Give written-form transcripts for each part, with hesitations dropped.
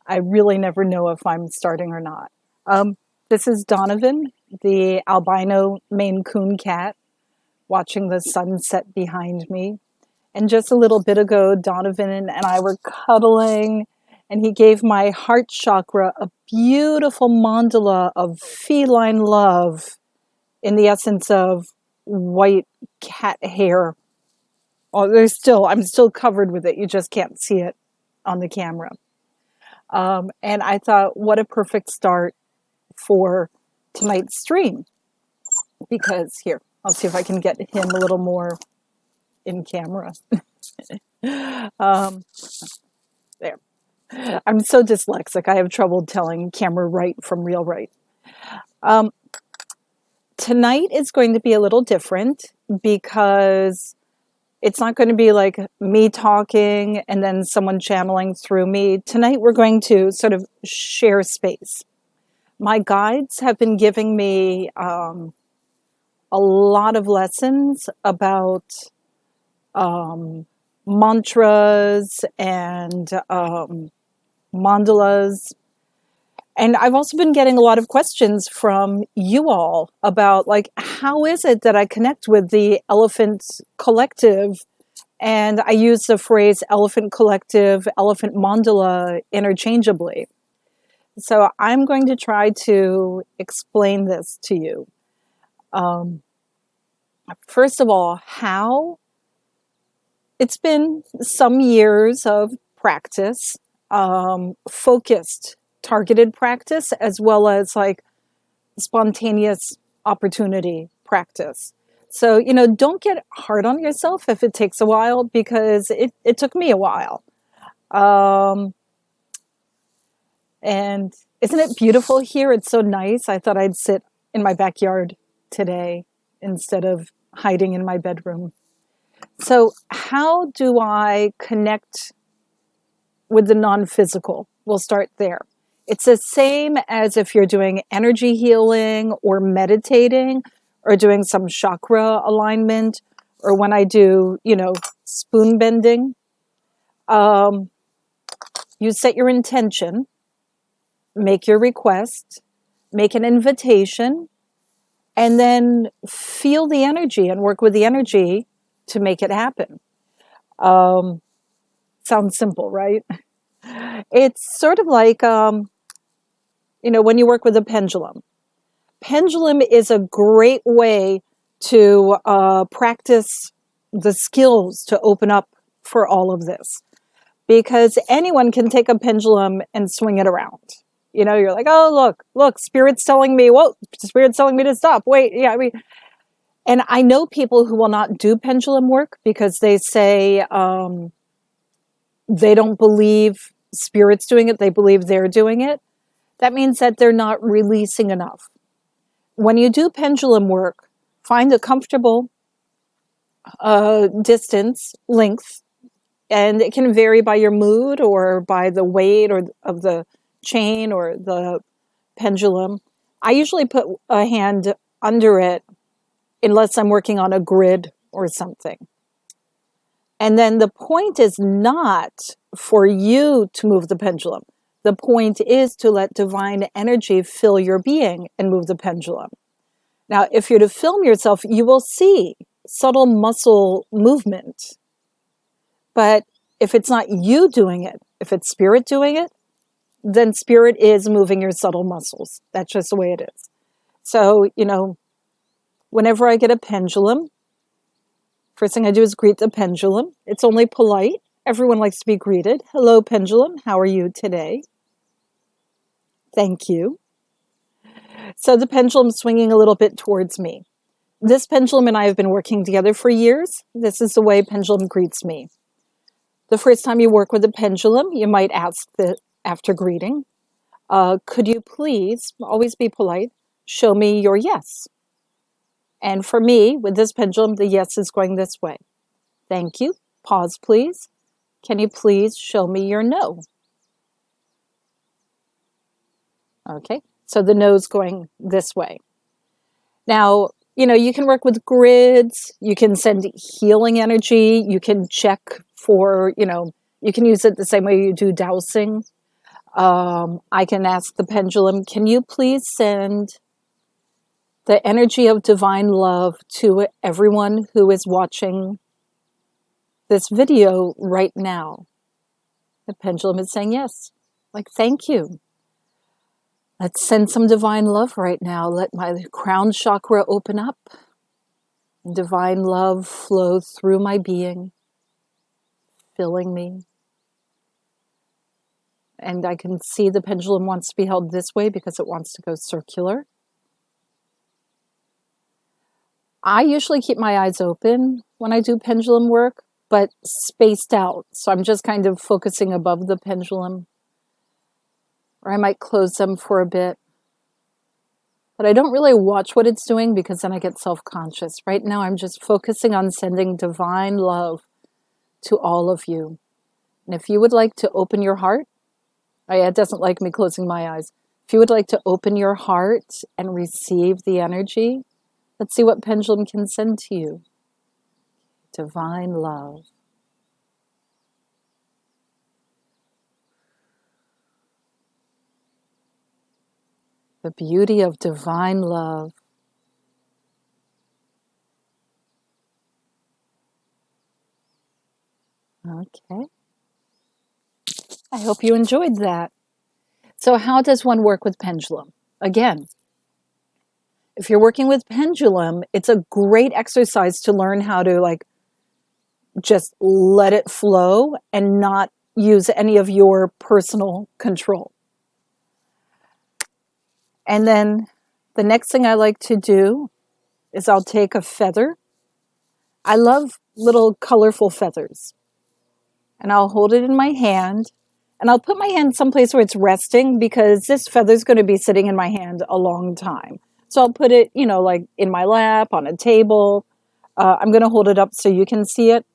I really never know if I'm starting or not. This is Donovan, the albino Maine Coon cat, watching the sunset behind me. And just a little bit ago, Donovan and I were cuddling, and he gave my heart chakra a beautiful mandala of feline love in the essence of white cat hair. Oh, I'm still covered with it. You just can't see it on the camera. And I thought, what a perfect start for tonight's stream. Because here, I'll see if I can get him a little more in camera. There. I'm so dyslexic. I have trouble telling camera right from real right. Tonight is going to be a little different because it's not going to be like me talking and then someone channeling through me. Tonight we're going to sort of share space. My guides have been giving me a lot of lessons about mantras and mandalas. And I've also been getting a lot of questions from you all about, like, how is it that I connect with the Elephant Collective? And I use the phrase Elephant Collective, Elephant Mandala interchangeably. So I'm going to try to explain this to you. First of all, how? It's been some years of practice, focused, targeted practice, as well as like spontaneous opportunity practice. So, don't get hard on yourself if it takes a while, because it took me a while. And isn't it beautiful here? It's so nice. I thought I'd sit in my backyard today instead of hiding in my bedroom. So how do I connect with the non-physical? We'll start there. It's the same as if you're doing energy healing or meditating or doing some chakra alignment, or when I do, spoon bending. You set your intention, make your request, make an invitation, and then feel the energy and work with the energy to make it happen. Sounds simple, right? It's sort of like, when you work with a pendulum. Pendulum is a great way to practice the skills to open up for all of this. Because anyone can take a pendulum and swing it around. You're like, oh, look, Spirit's telling me, Spirit's telling me to stop. Wait, yeah, and I know people who will not do pendulum work because they say they don't believe Spirit's doing it. They believe they're doing it. That means that they're not releasing enough. When you do pendulum work, find a comfortable distance, length, and it can vary by your mood or by the weight of the chain or the pendulum. I usually put a hand under it unless I'm working on a grid or something. And then the point is not for you to move the pendulum. The point is to let divine energy fill your being and move the pendulum. Now, if you're to film yourself, you will see subtle muscle movement. But if it's not you doing it, if it's Spirit doing it, then Spirit is moving your subtle muscles. That's just the way it is. So, whenever I get a pendulum, first thing I do is greet the pendulum. It's only polite. Everyone likes to be greeted. Hello, pendulum. How are you today? Thank you. So the pendulum's swinging a little bit towards me. This pendulum and I have been working together for years. This is the way pendulum greets me. The first time you work with a pendulum, you might ask after greeting, could you please, always be polite, show me your yes? And for me, with this pendulum, the yes is going this way. Thank you. Pause, please. Can you please show me your no? Okay, so the no's going this way. Now, you can work with grids, you can send healing energy, you can check for, you You can use it the same way you do dowsing. I can ask the pendulum, can you please send the energy of divine love to everyone who is watching this video right now? The pendulum is saying yes. Like, thank you. Let's send some divine love right now. Let my crown chakra open up. And divine love flow through my being, filling me. And I can see the pendulum wants to be held this way because it wants to go circular. I usually keep my eyes open when I do pendulum work, but spaced out. So I'm just kind of focusing above the pendulum. Or I might close them for a bit. But I don't really watch what it's doing because then I get self-conscious. Right now I'm just focusing on sending divine love to all of you. And if you would like to open your heart, it doesn't like me closing my eyes. If you would like to open your heart and receive the energy, let's see what pendulum can send to you. Divine love. The beauty of divine love. Okay. I hope you enjoyed that. So how does one work with pendulum? Again, if you're working with pendulum, it's a great exercise to learn how to just let it flow and not use any of your personal control. And then the next thing I like to do is I'll take a feather. I love little colorful feathers. And I'll hold it in my hand. And I'll put my hand someplace where it's resting because this feather is going to be sitting in my hand a long time. So I'll put it, like in my lap, on a table. I'm going to hold it up so you can see it.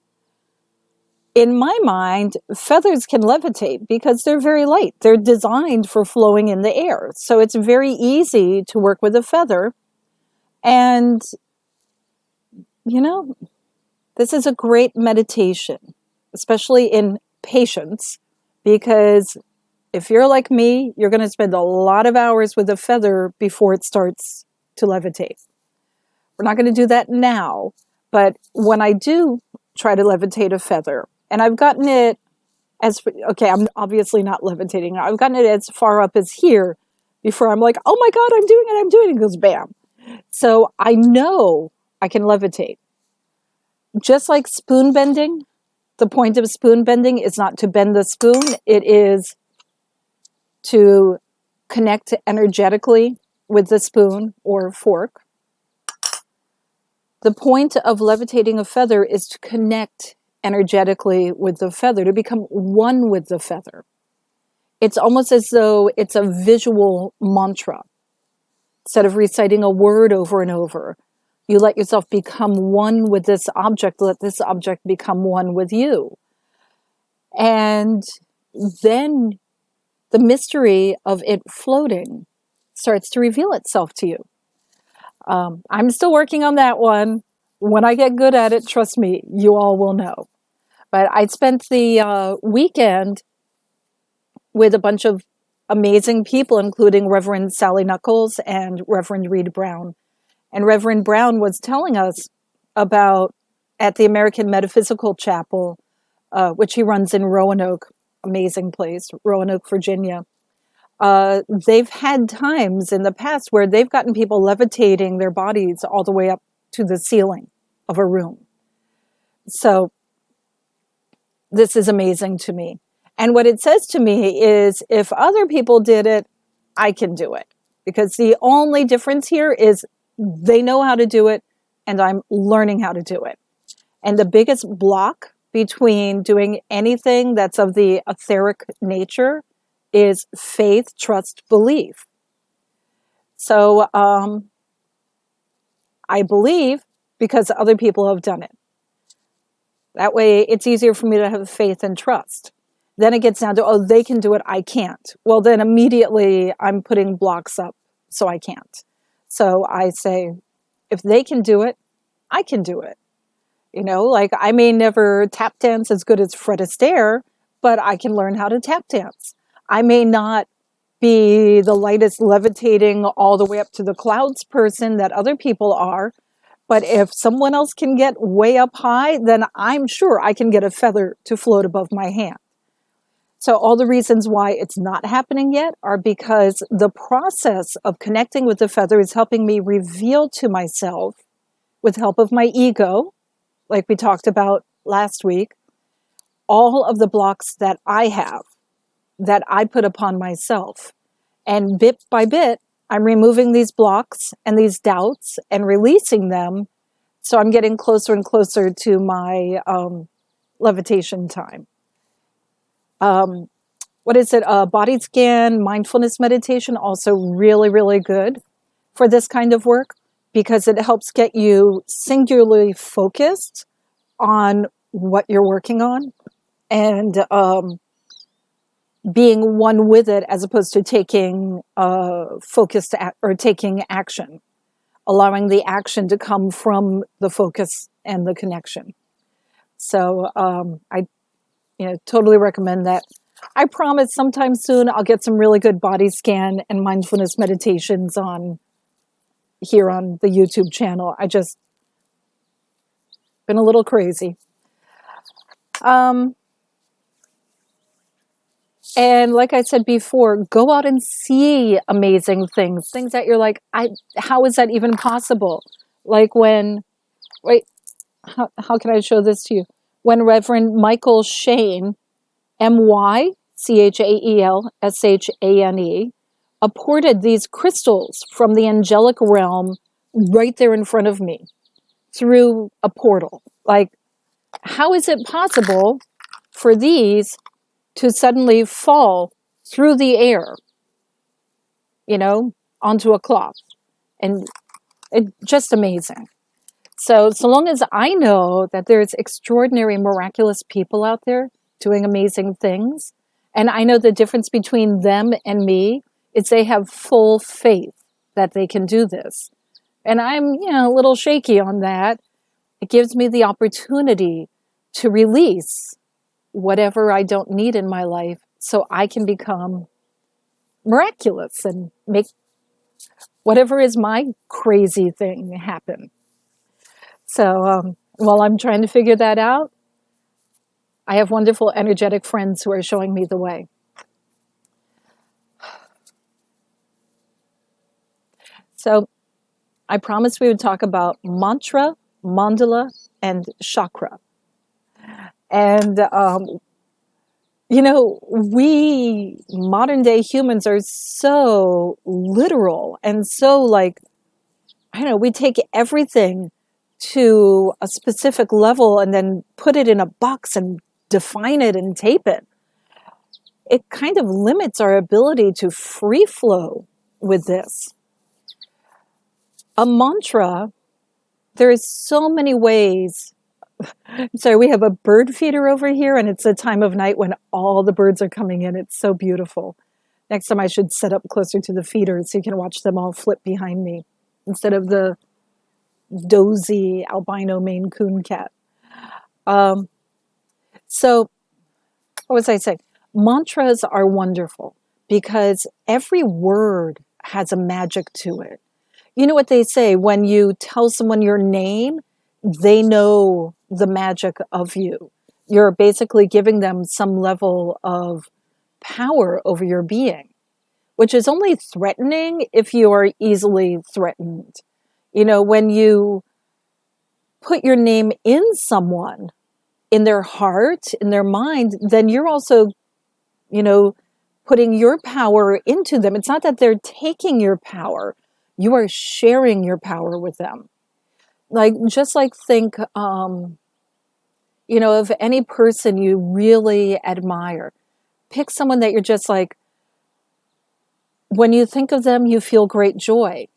In my mind, feathers can levitate because they're very light. They're designed for flowing in the air. So it's very easy to work with a feather. And, this is a great meditation, especially in patience, because if you're like me, you're going to spend a lot of hours with a feather before it starts to levitate. We're not going to do that now, but when I do try to levitate a feather, and I've gotten it I'm obviously not levitating. I've gotten it as far up as here before I'm like, oh my God, I'm doing it. It goes bam. So I know I can levitate. Just like spoon bending, the point of spoon bending is not to bend the spoon. It is to connect energetically with the spoon or fork. The point of levitating a feather is to connect energetically with the feather, to become one with the feather. It's almost as though it's a visual mantra. Instead of reciting a word over and over, you let yourself become one with this object. Let this object become one with you. And then the mystery of it floating starts to reveal itself to you. I'm still working on that one. When I get good at it, trust me, you all will know. But I spent the weekend with a bunch of amazing people, including Reverend Sally Knuckles and Reverend Reed Brown. And Reverend Brown was telling us about, at the American Metaphysical Chapel, which he runs in Roanoke, amazing place, Roanoke, Virginia. They've had times in the past where they've gotten people levitating their bodies all the way up to the ceiling of a room. So this is amazing to me. And what it says to me is, if other people did it, I can do it. Because the only difference here is they know how to do it, and I'm learning how to do it. And the biggest block between doing anything that's of the etheric nature is faith, trust, belief. So I believe because other people have done it. That way it's easier for me to have faith and trust. Then it gets down to, oh, they can do it, I can't. Well, then immediately I'm putting blocks up so I can't. So I say, if they can do it, I can do it. I may never tap dance as good as Fred Astaire, but I can learn how to tap dance. I may not be the lightest levitating all the way up to the clouds person that other people are, but if someone else can get way up high, then I'm sure I can get a feather to float above my hand. So all the reasons why it's not happening yet are because the process of connecting with the feather is helping me reveal to myself, with help of my ego, like we talked about last week, all of the blocks that I have, that I put upon myself. And bit by bit, I'm removing these blocks and these doubts and releasing them. So I'm getting closer and closer to my levitation time. What is it? Body scan, mindfulness meditation, also really, really good for this kind of work because it helps get you singularly focused on what you're working on and being one with it as opposed to taking focused or taking action, allowing the action to come from the focus and the connection. So I totally recommend that. I promise sometime soon I'll get some really good body scan and mindfulness meditations on here on the YouTube channel. I just been a little crazy. And like I said before, go out and see amazing things that you're like, how is that even possible? Like when, how can I show this to you? When Reverend Michael Shane, MyChaelShane, apported these crystals from the angelic realm right there in front of me through a portal. Like, how is it possible for these to suddenly fall through the air, onto a cloth? And it's just amazing. So long as I know that there's extraordinary, miraculous people out there doing amazing things, and I know the difference between them and me is they have full faith that they can do this. And I'm, a little shaky on that. It gives me the opportunity to release whatever I don't need in my life so I can become miraculous and make whatever is my crazy thing happen. So while I'm trying to figure that out, I have wonderful energetic friends who are showing me the way. So I promised we would talk about mantra, mandala, and chakra. And, we modern day humans are so literal and so we take everything to a specific level and then put it in a box and define it and tape it. It kind of limits our ability to free flow with this. A mantra, there is so many ways. So we have a bird feeder over here, and it's a time of night when all the birds are coming in. It's so beautiful. Next time I should set up closer to the feeder so you can watch them all flip behind me instead of the dozy albino Maine Coon cat. So what was I saying? Mantras are wonderful because every word has a magic to it. You know what they say, when you tell someone your name, they know the magic of you. You're basically giving them some level of power over your being, which is only threatening if you are easily threatened. When you put your name in someone, in their heart, in their mind, then you're also, putting your power into them. It's not that they're taking your power. You are sharing your power with them. Think, of any person you really admire. Pick someone that you're just like, when you think of them, you feel great joy.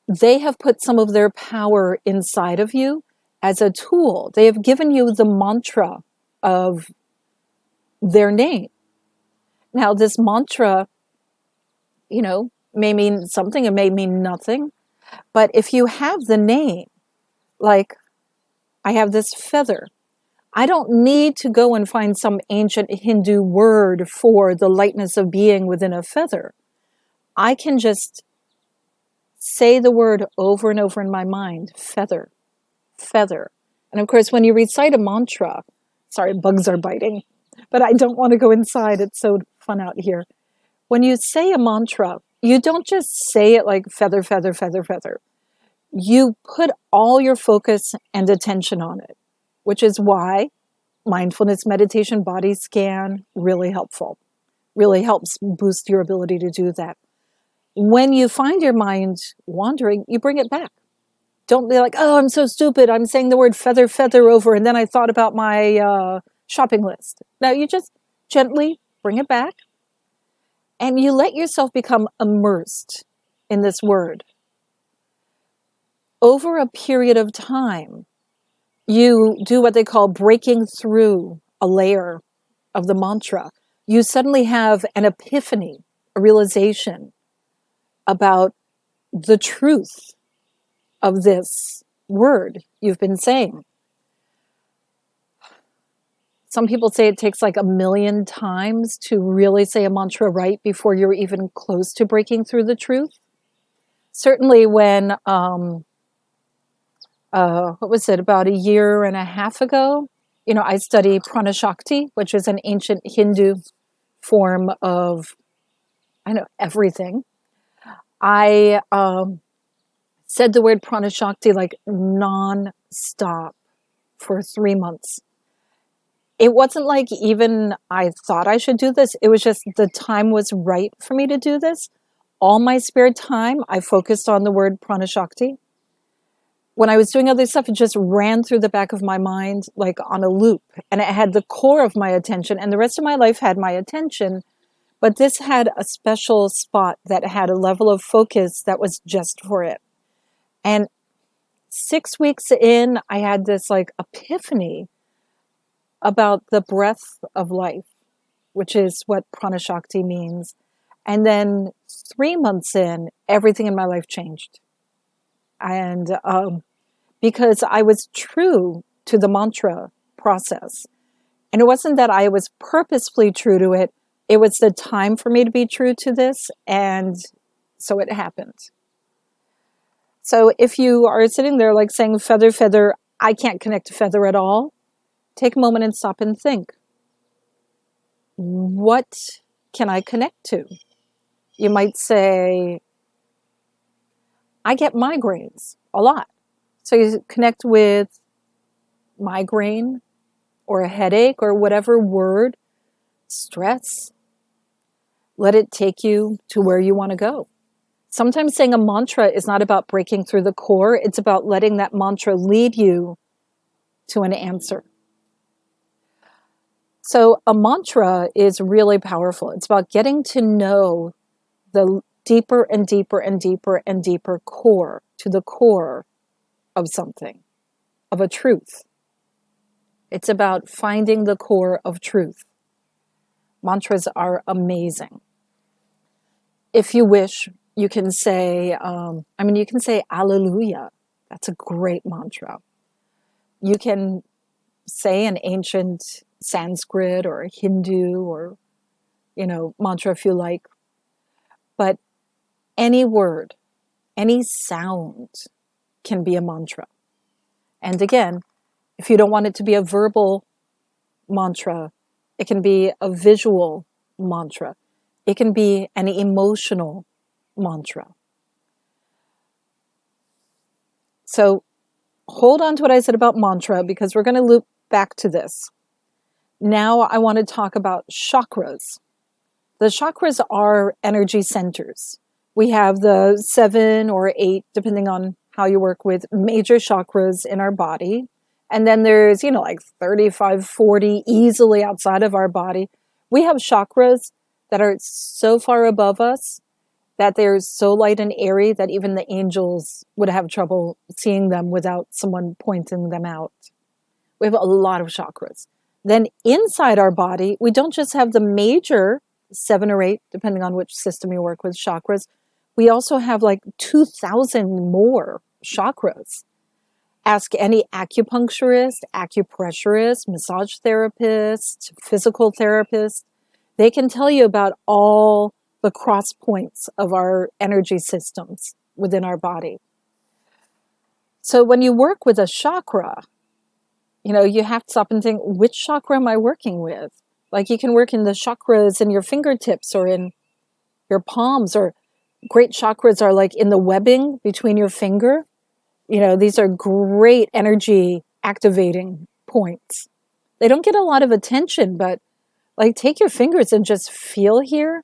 They have put some of their power inside of you as a tool. They have given you the mantra of their name. Now, this mantra, may mean something, it may mean nothing. But if you have the name, like I have this feather, I don't need to go and find some ancient Hindu word for the lightness of being within a feather. I can just say the word over and over in my mind, feather, feather. And of course, when you recite a mantra, sorry, bugs are biting, but I don't want to go inside. It's so fun out here. When you say a mantra, you don't just say it like feather, feather, feather, feather. You put all your focus and attention on it, which is why mindfulness meditation body scan, really helpful. Really helps boost your ability to do that. When you find your mind wandering, you bring it back. Don't be like, oh, I'm so stupid. I'm saying the word feather, feather over, and then I thought about my shopping list. No, you just gently bring it back, and you let yourself become immersed in this word. Over a period of time, you do what they call breaking through a layer of the mantra. You suddenly have an epiphany, a realization about the truth of this word you've been saying. Some people say it takes like 1,000,000 times to really say a mantra right before you're even close to breaking through the truth. Certainly when, what was it, about 1.5 years ago, I study PranaShakthi, which is an ancient Hindu form of, everything. I said the word PranaShakthi like non-stop for 3 months. It wasn't like even I thought I should do this. It was just the time was right for me to do this. All my spare time, I focused on the word PranaShakthi. When I was doing other stuff, it just ran through the back of my mind like on a loop. And it had the core of my attention, and the rest of my life had my attention. But this had a special spot that had a level of focus that was just for it. And 6 weeks in, I had this like epiphany about the breath of life, which is what PranaShakthi means. And then 3 months in, everything in my life changed. And because I was true to the mantra process. And it wasn't that I was purposefully true to it. It was the time for me to be true to this. And so it happened. So if you are sitting there like saying feather, feather, I can't connect to feather at all, take a moment and stop and think. What can I connect to? You might say, I get migraines a lot. So you connect with migraine or a headache or whatever word, stress. Let it take you to where you want to go. Sometimes saying a mantra is not about breaking through the core. It's about letting that mantra lead you to an answer. So a mantra is really powerful. It's about getting to know the deeper and deeper and deeper and deeper core, to the core of something, of a truth. It's about finding the core of truth. Mantras are amazing. If you wish, you can say, you can say Alleluia. That's a great mantra. You can say an ancient Sanskrit or Hindu or, mantra if you like. But any word, any sound can be a mantra. And again, if you don't want it to be a verbal mantra, it can be a visual mantra. It can be an emotional mantra. So hold on to what I said about mantra because we're going to loop back to this. Now I want to talk about chakras. The chakras are energy centers. We have the 7 or 8, depending on how you work with, major chakras in our body. And then there's, like 35, 40 easily outside of our body. We have chakras that are so far above us that they're so light and airy that even the angels would have trouble seeing them without someone pointing them out. We have a lot of chakras. Then inside our body, we don't just have the major 7 or 8, depending on which system you work with, chakras. We also have like 2,000 more chakras. Ask any acupuncturist, acupressurist, massage therapist, physical therapist. They can tell you about all the cross points of our energy systems within our body. So when you work with a chakra, you have to stop and think, which chakra am I working with? Like you can work in the chakras in your fingertips or in your palms, or great chakras are like in the webbing between your finger. These are great energy activating points. They don't get a lot of attention, but like take your fingers and just feel here.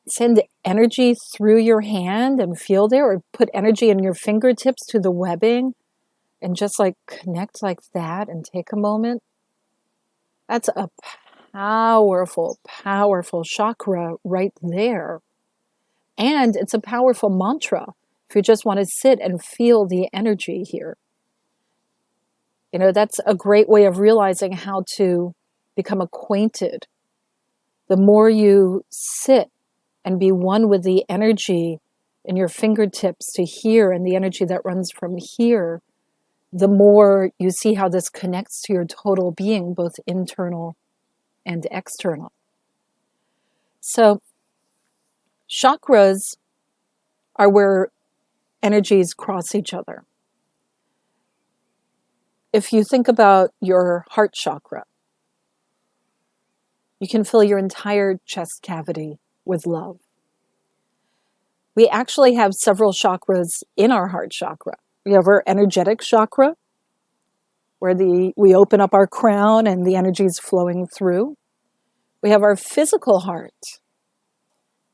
Send energy through your hand and feel there, or put energy in your fingertips to the webbing and just like connect like that and take a moment. That's a powerful, powerful chakra right there. And it's a powerful mantra if you just want to sit and feel the energy here. That's a great way of realizing how to become acquainted. The more you sit and be one with the energy in your fingertips to here and the energy that runs from here, the more you see how this connects to your total being, both internal and external. So chakras are where energies cross each other. If you think about your heart chakra, you can fill your entire chest cavity with love. We actually have several chakras in our heart chakra. We have our energetic chakra, where we open up our crown and the energy is flowing through. We have our physical heart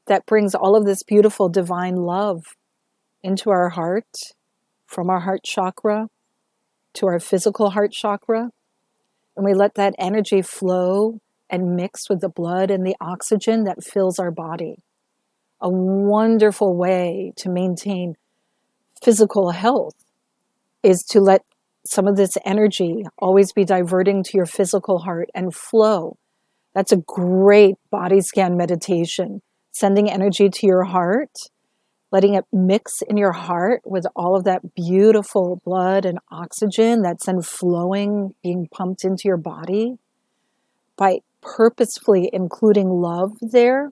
that brings all of this beautiful divine love into our heart, from our heart chakra to our physical heart chakra. And we let that energy flow and mix with the blood and the oxygen that fills our body. A wonderful way to maintain physical health is to let some of this energy always be diverting to your physical heart and flow. That's a great body scan meditation. Sending energy to your heart, letting it mix in your heart with all of that beautiful blood and oxygen that's then flowing, being pumped into your body. By purposefully including love there,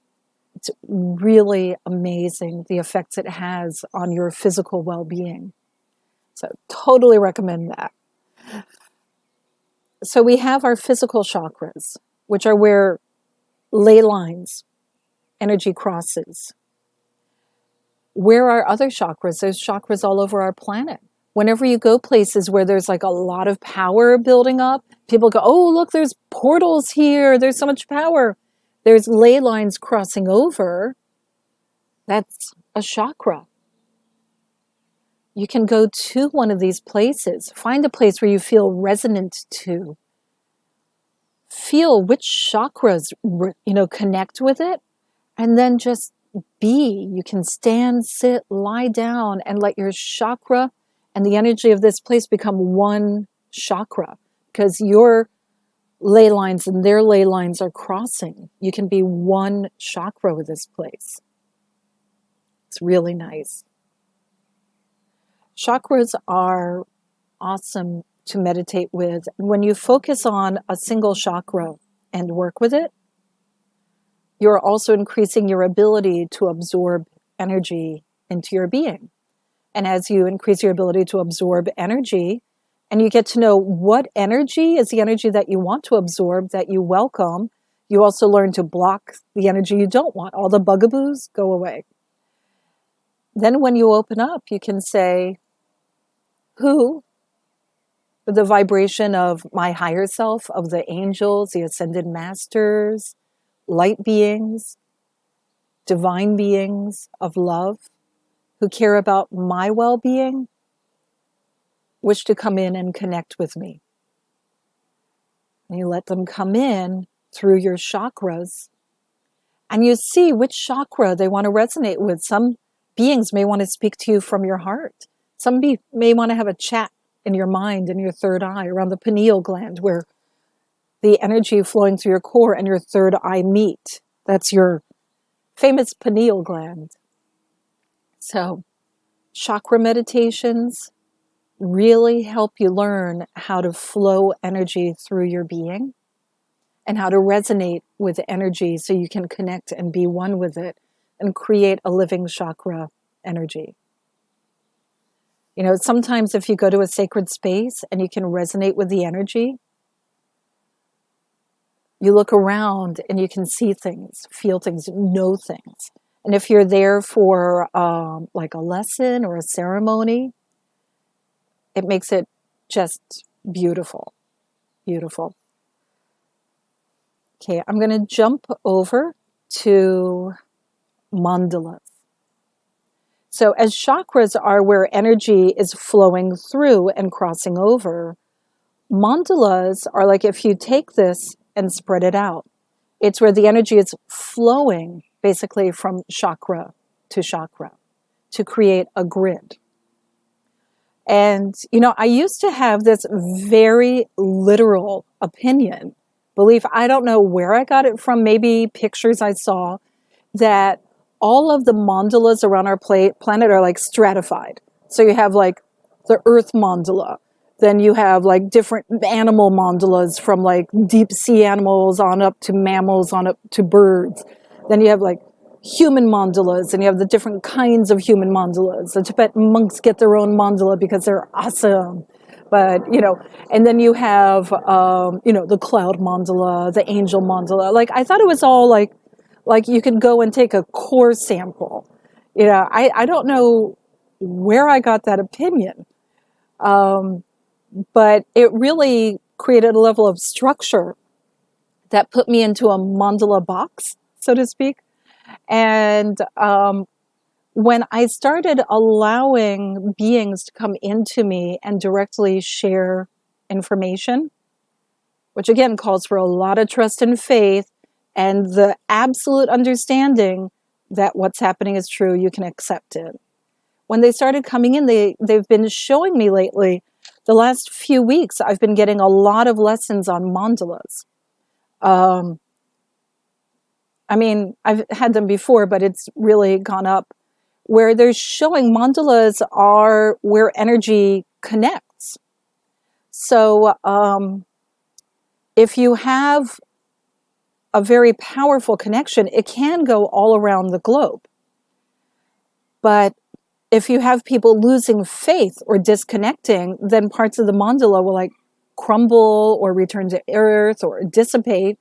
it's really amazing the effects it has on your physical well-being. So totally recommend that. So we have our physical chakras, which are where ley lines, energy crosses. Where are other chakras? There's chakras all over our planet. Whenever you go places where there's like a lot of power building up, people go, oh, look, there's portals here. There's so much power. There's ley lines crossing over. That's a chakra. You can go to one of these places. Find a place where you feel resonant to. Feel which chakras, connect with it. And then just be. You can stand, sit, lie down, and let your chakra and the energy of this place become one chakra, because your ley lines and their ley lines are crossing. You can be one chakra with this place. It's really nice. Chakras are awesome to meditate with. When you focus on a single chakra and work with it, you're also increasing your ability to absorb energy into your being. And as you increase your ability to absorb energy, and you get to know what energy is the energy that you want to absorb, that you welcome, you also learn to block the energy you don't want. All the bugaboos go away. Then when you open up, you can say, who, with the vibration of my higher self, of the angels, the ascended masters, light beings, divine beings of love, who care about my well-being, wish to come in and connect with me. And you let them come in through your chakras, and you see which chakra they want to resonate with. Some beings may want to speak to you from your heart. Some may want to have a chat in your mind, in your third eye, around the pineal gland, where the energy flowing through your core and your third eye meet. That's your famous pineal gland. So, chakra meditations, really help you learn how to flow energy through your being and how to resonate with energy so you can connect and be one with it and create a living chakra energy. You know, sometimes if you go to a sacred space and you can resonate with the energy, you look around and you can see things, feel things, know things. And if you're there for like a lesson or a ceremony, it makes it just beautiful, beautiful. Okay, I'm going to jump over to mandalas. So as chakras are where energy is flowing through and crossing over, mandalas are like if you take this and spread it out. It's where the energy is flowing basically from chakra to create a grid. And, you know, I used to have this very literal opinion, belief, I don't know where I got it from, maybe pictures I saw, that all of the mandalas around our planet are like stratified. So you have like the earth mandala, then you have like different animal mandalas from like deep sea animals on up to mammals on up to birds. Then you have like human mandalas, and you have the different kinds of human mandalas. The Tibetan monks get their own mandala because they're awesome. But, you know, and then you have, you know, the cloud mandala, the angel mandala. Like, I thought it was all like you could go and take a core sample. You know, I don't know where I got that opinion. But it really created a level of structure that put me into a mandala box, so to speak. And when I started allowing beings to come into me and directly share information, which again calls for a lot of trust and faith and the absolute understanding that what's happening is true, you can accept it. When they started coming in, they've been showing me lately, the last few weeks, I've been getting a lot of lessons on mandalas. I mean, I've had them before, but it's really gone up, where they're showing mandalas are where energy connects. So if you have a very powerful connection, it can go all around the globe. But if you have people losing faith or disconnecting, then parts of the mandala will like crumble or return to earth or dissipate.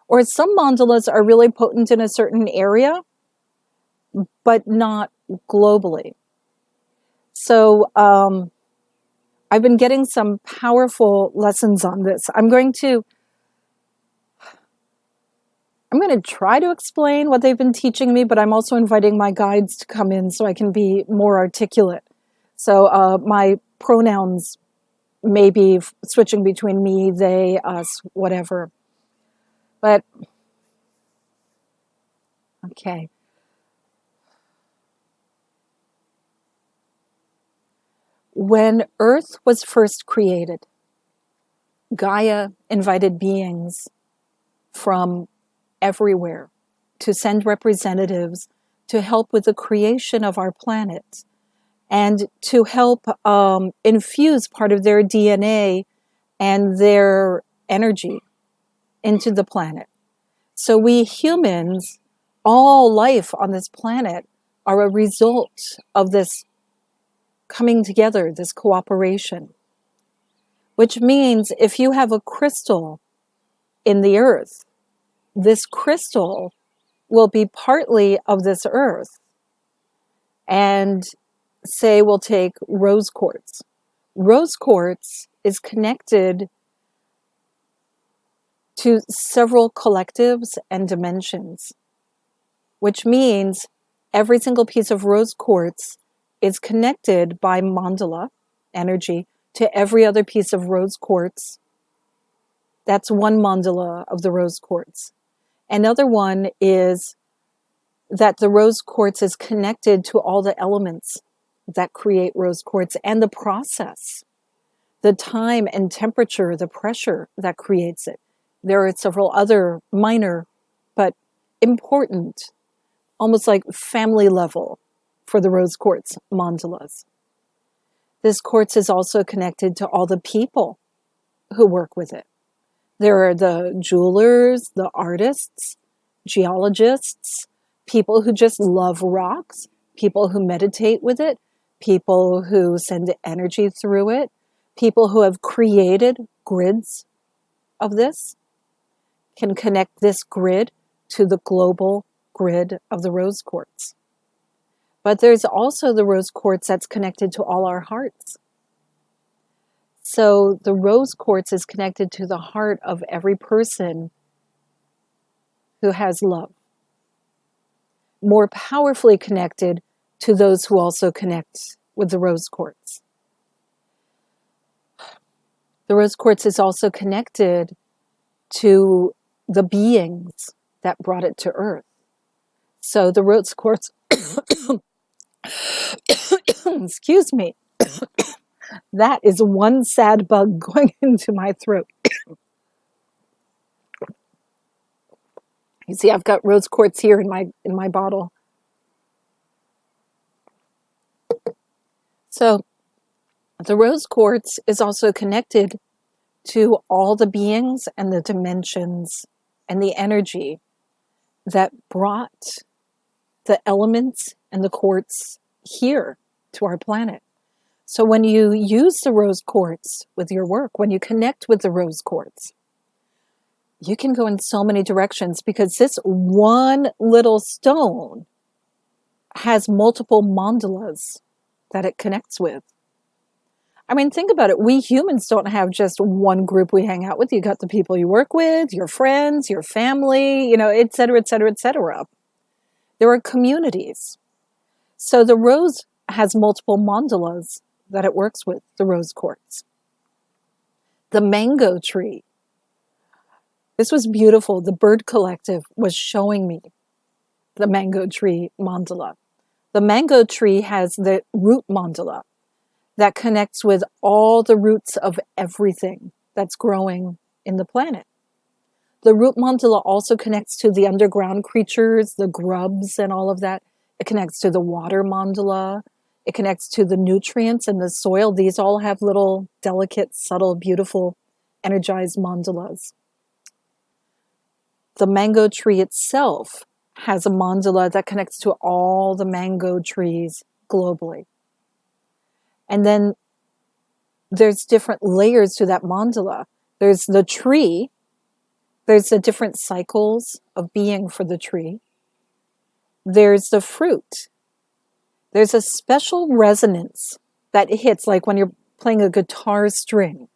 Or some mandalas are really potent in a certain area, but not globally. So I've been getting some powerful lessons on this. I'm going to try to explain what they've been teaching me, but I'm also inviting my guides to come in so I can be more articulate. So my pronouns may be switching between me, they, us, whatever. But, okay. When Earth was first created, Gaia invited beings from everywhere to send representatives to help with the creation of our planet and to help infuse part of their DNA and their energy into the planet. So we humans, all life on this planet, are a result of this coming together, this cooperation. Which means if you have a crystal in the earth, this crystal will be partly of this earth. And say we'll take rose quartz. Rose quartz is connected to several collectives and dimensions, which means every single piece of rose quartz is connected by mandala energy to every other piece of rose quartz. That's one mandala of the rose quartz. Another one is that the rose quartz is connected to all the elements that create rose quartz and the process, the time and temperature, the pressure that creates it. There are several other minor but important, almost like family level for the rose quartz mandalas. This quartz is also connected to all the people who work with it. There are the jewelers, the artists, geologists, people who just love rocks, people who meditate with it, people who send energy through it, people who have created grids of this, can connect this grid to the global grid of the rose quartz. But there's also the rose quartz that's connected to all our hearts. So the rose quartz is connected to the heart of every person who has love. More powerfully connected to those who also connect with the rose quartz. The rose quartz is also connected to the beings that brought it to earth. So the rose quartz, excuse me, that is one sad bug going into my throat. You see, I've got rose quartz here in my bottle. So the rose quartz is also connected to all the beings and the dimensions and the energy that brought the elements and the quartz here to our planet. So when you use the rose quartz with your work, when you connect with the rose quartz, you can go in so many directions because this one little stone has multiple mandalas that it connects with. I mean, think about it. We humans don't have just one group we hang out with. You got the people you work with, your friends, your family, et cetera, et cetera, et cetera. There are communities. So the rose has multiple mandalas that it works with, the rose quartz. The mango tree. This was beautiful. The Bird Collective was showing me the mango tree mandala. The mango tree has the root mandala that connects with all the roots of everything that's growing in the planet. The root mandala also connects to the underground creatures, the grubs and all of that. It connects to the water mandala. It connects to the nutrients and the soil. These all have little delicate, subtle, beautiful, energized mandalas. The mango tree itself has a mandala that connects to all the mango trees globally. And then there's different layers to that mandala. There's the tree. There's the different cycles of being for the tree. There's the fruit. There's a special resonance that hits, like when you're playing a guitar string,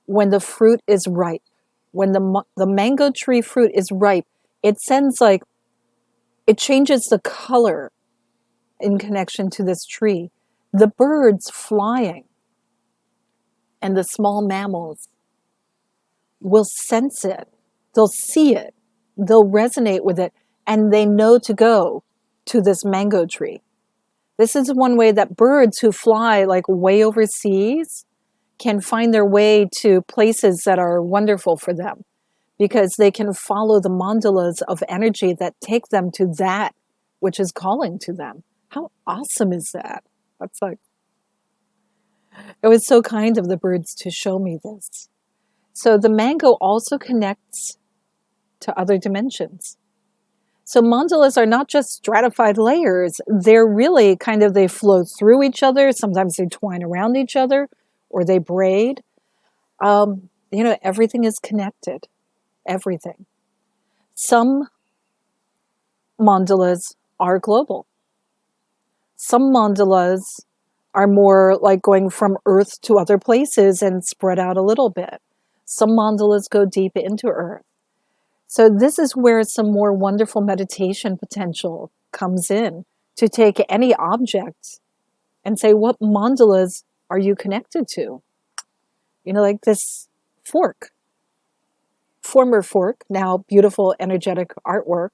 when the fruit is ripe. When the mango tree fruit is ripe, it changes the color in connection to this tree. The birds flying and the small mammals will sense it. They'll see it. They'll resonate with it. And they know to go to this mango tree. This is one way that birds who fly like way overseas can find their way to places that are wonderful for them, because they can follow the mandalas of energy that take them to that which is calling to them. How awesome is that? That's like, it was so kind of the birds to show me this. So the mango also connects to other dimensions. So mandalas are not just stratified layers. They're really they flow through each other. Sometimes they twine around each other or they braid. Everything is connected. Everything. Some mandalas are global. Some mandalas are more like going from Earth to other places and spread out a little bit. Some mandalas go deep into Earth. So this is where some more wonderful meditation potential comes in, to take any object and say, what mandalas are you connected to? Like this fork. Former fork, now beautiful, energetic artwork.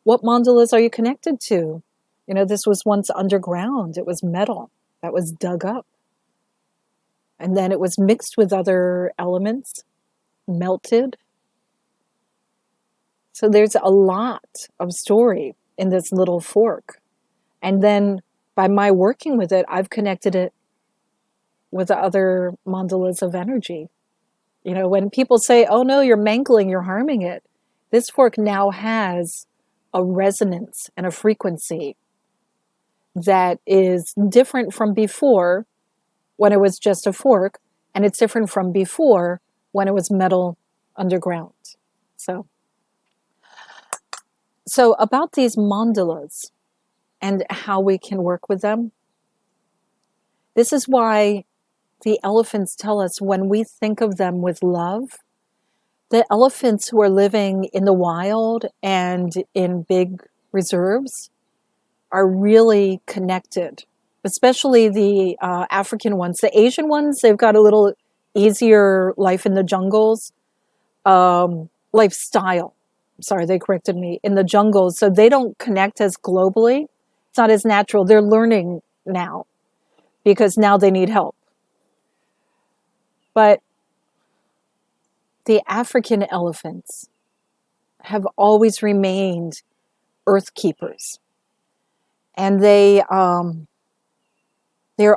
What mandalas are you connected to? This was once underground. It was metal that was dug up. And then it was mixed with other elements, melted. So there's a lot of story in this little fork. And then by my working with it, I've connected it with the other mandalas of energy. You know, when people say, oh no, you're mangling, you're harming it, this fork now has a resonance and a frequency that is different from before when it was just a fork, and it's different from before when it was metal underground. So about these mandalas and how we can work with them, this is why the elephants tell us when we think of them with love, the elephants who are living in the wild and in big reserves are really connected, especially the African ones. The Asian ones, they've got a little easier life in the jungles, lifestyle. Sorry, they corrected me. In the jungles, so they don't connect as globally. It's not as natural. They're learning now because now they need help. But the African elephants have always remained earth keepers. And they're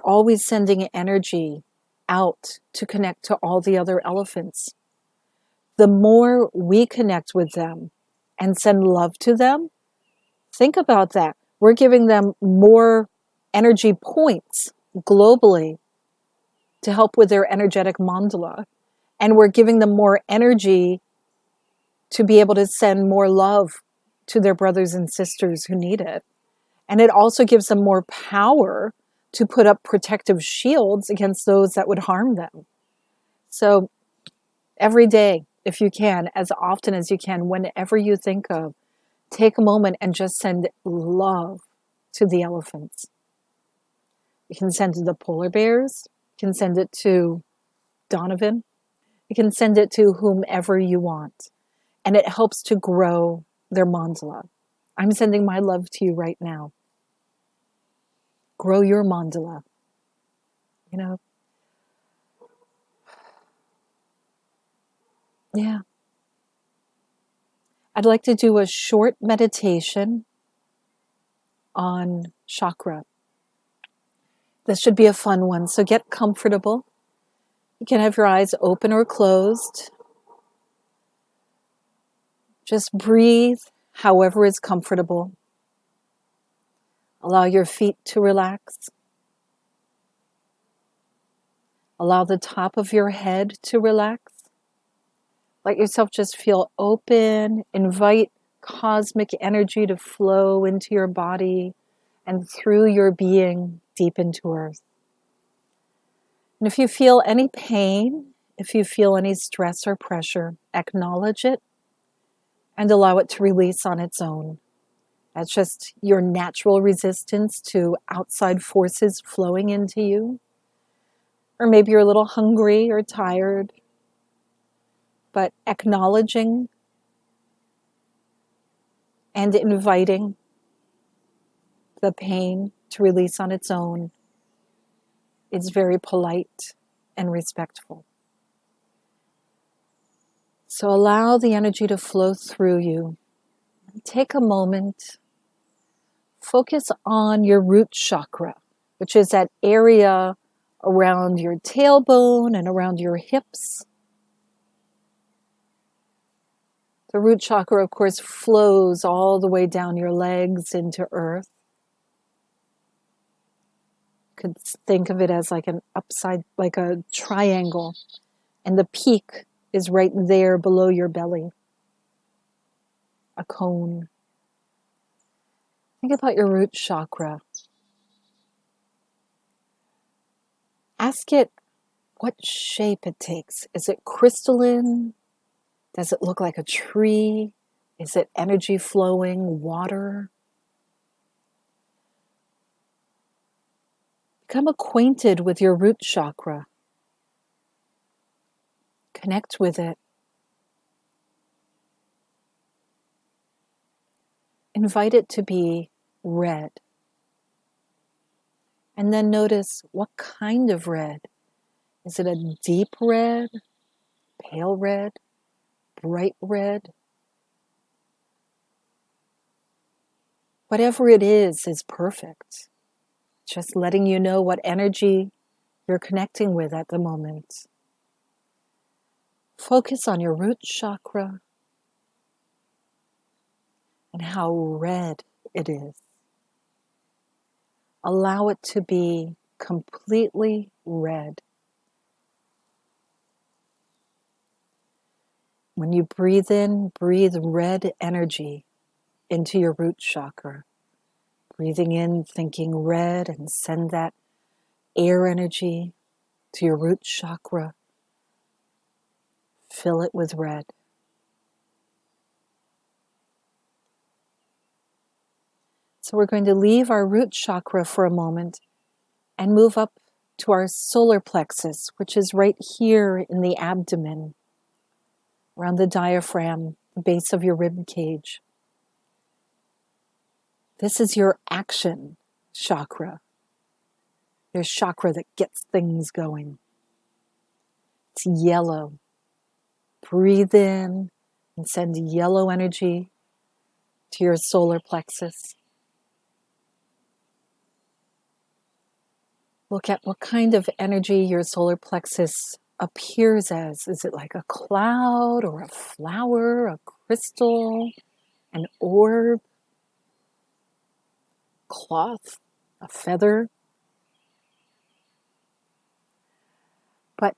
always sending energy out to connect to all the other elephants. The more we connect with them and send love to them, think about that. We're giving them more energy points globally to help with their energetic mandala. And we're giving them more energy to be able to send more love to their brothers and sisters who need it. And it also gives them more power to put up protective shields against those that would harm them. So every day, if you can, as often as you can, whenever you think of, take a moment and just send love to the elephants. You can send it to the polar bears. You can send it to Donovan. You can send it to whomever you want. And it helps to grow their mandala. I'm sending my love to you right now. Grow your mandala. You know? Yeah. I'd like to do a short meditation on chakra. This should be a fun one, so get comfortable. You can have your eyes open or closed. Just breathe however is comfortable. Allow your feet to relax. Allow the top of your head to relax. Let yourself just feel open. Invite cosmic energy to flow into your body and through your being deep into earth. And if you feel any pain, if you feel any stress or pressure, acknowledge it and allow it to release on its own. That's just your natural resistance to outside forces flowing into you. Or maybe you're a little hungry or tired, but acknowledging and inviting the pain to release on its own is very polite and respectful. So allow the energy to flow through you. Take a moment. Focus on your root chakra, which is that area around your tailbone and around your hips. The root chakra, of course, flows all the way down your legs into earth. You could think of it as like an upside, like a triangle, and the peak is right there below your belly, a cone. Think about your root chakra. Ask it what shape it takes. Is it crystalline? Does it look like a tree? Is it energy flowing, water? Become acquainted with your root chakra. Connect with it. Invite it to be red. And then notice what kind of red. Is it a deep red, pale red, bright red? Whatever it is perfect. Just letting you know what energy you're connecting with at the moment. Focus on your root chakra and how red it is. Allow it to be completely red. When you breathe in, breathe red energy into your root chakra. Breathing in, thinking red, and send that air energy to your root chakra. Fill it with red. So we're going to leave our root chakra for a moment and move up to our solar plexus, which is right here in the abdomen, around the diaphragm, the base of your rib cage. This is your action chakra. Your chakra that gets things going. It's yellow. Breathe in and send yellow energy to your solar plexus. Look at what kind of energy your solar plexus appears as. Is it like a cloud or a flower, a crystal, an orb, cloth, a feather? But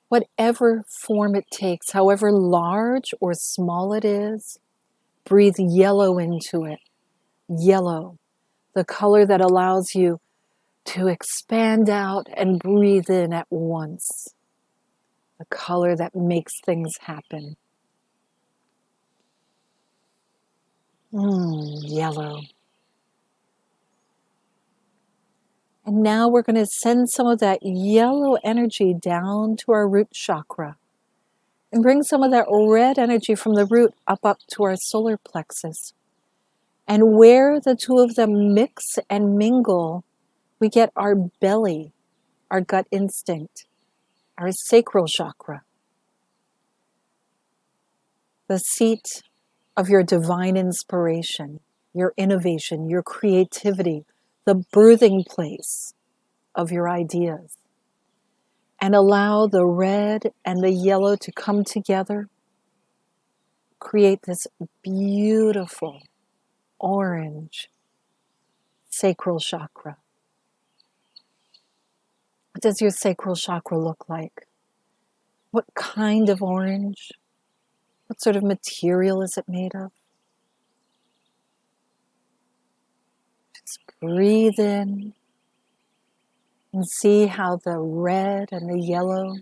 whatever form it takes, however large or small it is, breathe yellow into it. Yellow, the color that allows you to expand out and breathe in at once. The color that makes things happen. Yellow. And now we're going to send some of that yellow energy down to our root chakra and bring some of that red energy from the root up to our solar plexus. And where the two of them mix and mingle, we get our belly, our gut instinct, our sacral chakra, the seat of your divine inspiration, your innovation, your creativity, the birthing place of your ideas. And allow the red and the yellow to come together, create this beautiful orange sacral chakra. What does your sacral chakra look like? What kind of orange? What sort of material is it made of? Just breathe in and see how the red and the yellow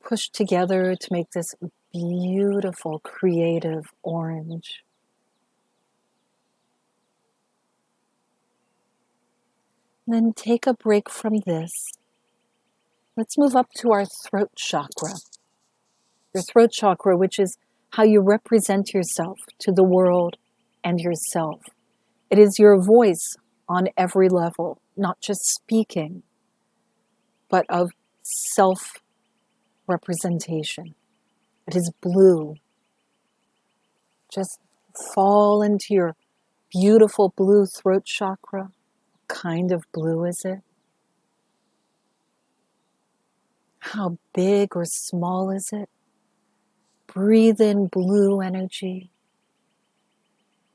push together to make this beautiful, creative orange. Then take a break from this. Let's move up to our throat chakra. Your throat chakra, which is how you represent yourself to the world and yourself. It is your voice on every level, not just speaking, but of self-representation. It is blue. Just fall into your beautiful blue throat chakra. What kind of blue is it? How big or small is it? Breathe in blue energy.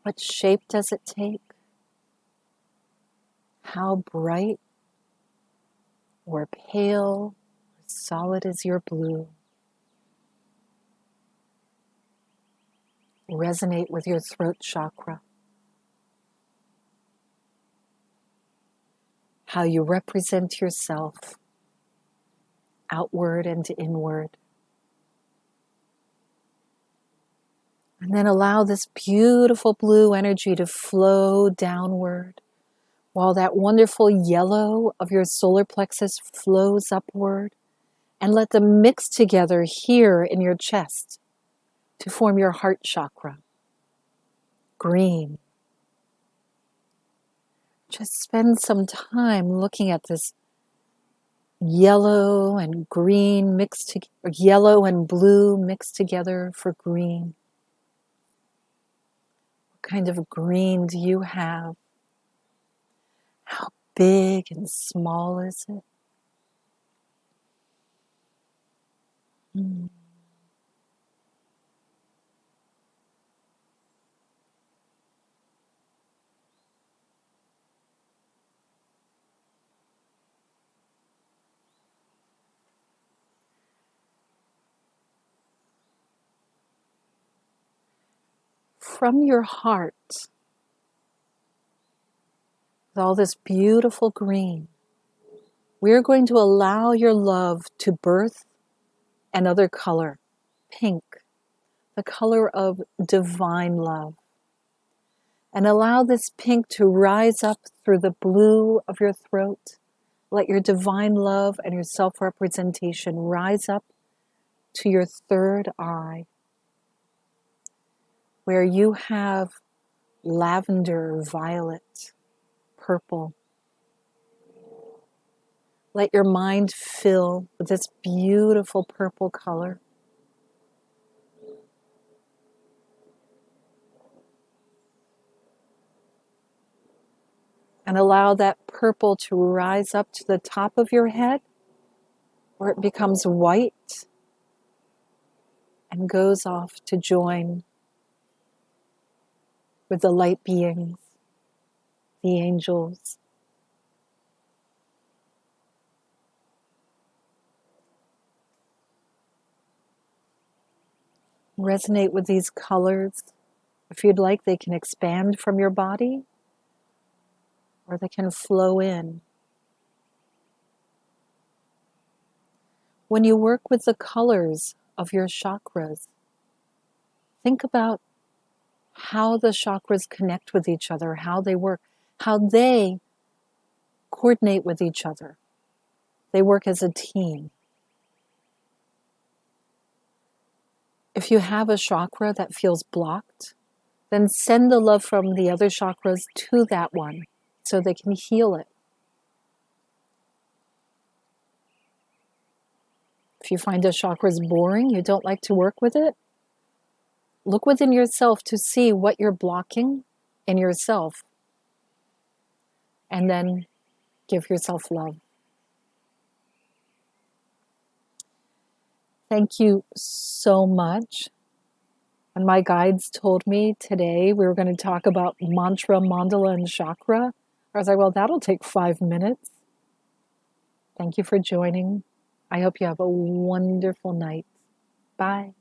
What shape does it take? How bright or pale or solid is your blue? Resonate with your throat chakra. How you represent yourself outward and inward. And then allow this beautiful blue energy to flow downward while that wonderful yellow of your solar plexus flows upward, and let them mix together here in your chest to form your heart chakra. Green. Just spend some time looking at this yellow and green mixed together, yellow and blue mixed together for green. What kind of green do you have? How big and small is it? From your heart, with all this beautiful green, we're going to allow your love to birth another color, pink, the color of divine love. And allow this pink to rise up through the blue of your throat. Let your divine love and your self-representation rise up to your third eye, where you have lavender, violet, purple. Let your mind fill with this beautiful purple color. And allow that purple to rise up to the top of your head, where it becomes white and goes off to join with the light beings, the angels. Resonate with these colors. If you'd like, they can expand from your body, or they can flow in. When you work with the colors of your chakras, think about how the chakras connect with each other, how they work, how they coordinate with each other. They work as a team. If you have a chakra that feels blocked, then send the love from the other chakras to that one so they can heal it. If you find a chakra is boring, you don't like to work with it, look within yourself to see what you're blocking in yourself, and then give yourself love. Thank you so much. And my guides told me today we were going to talk about mantra, mandala, and chakra. I was like, well, that'll take 5 minutes. Thank you for joining. I hope you have a wonderful night. Bye.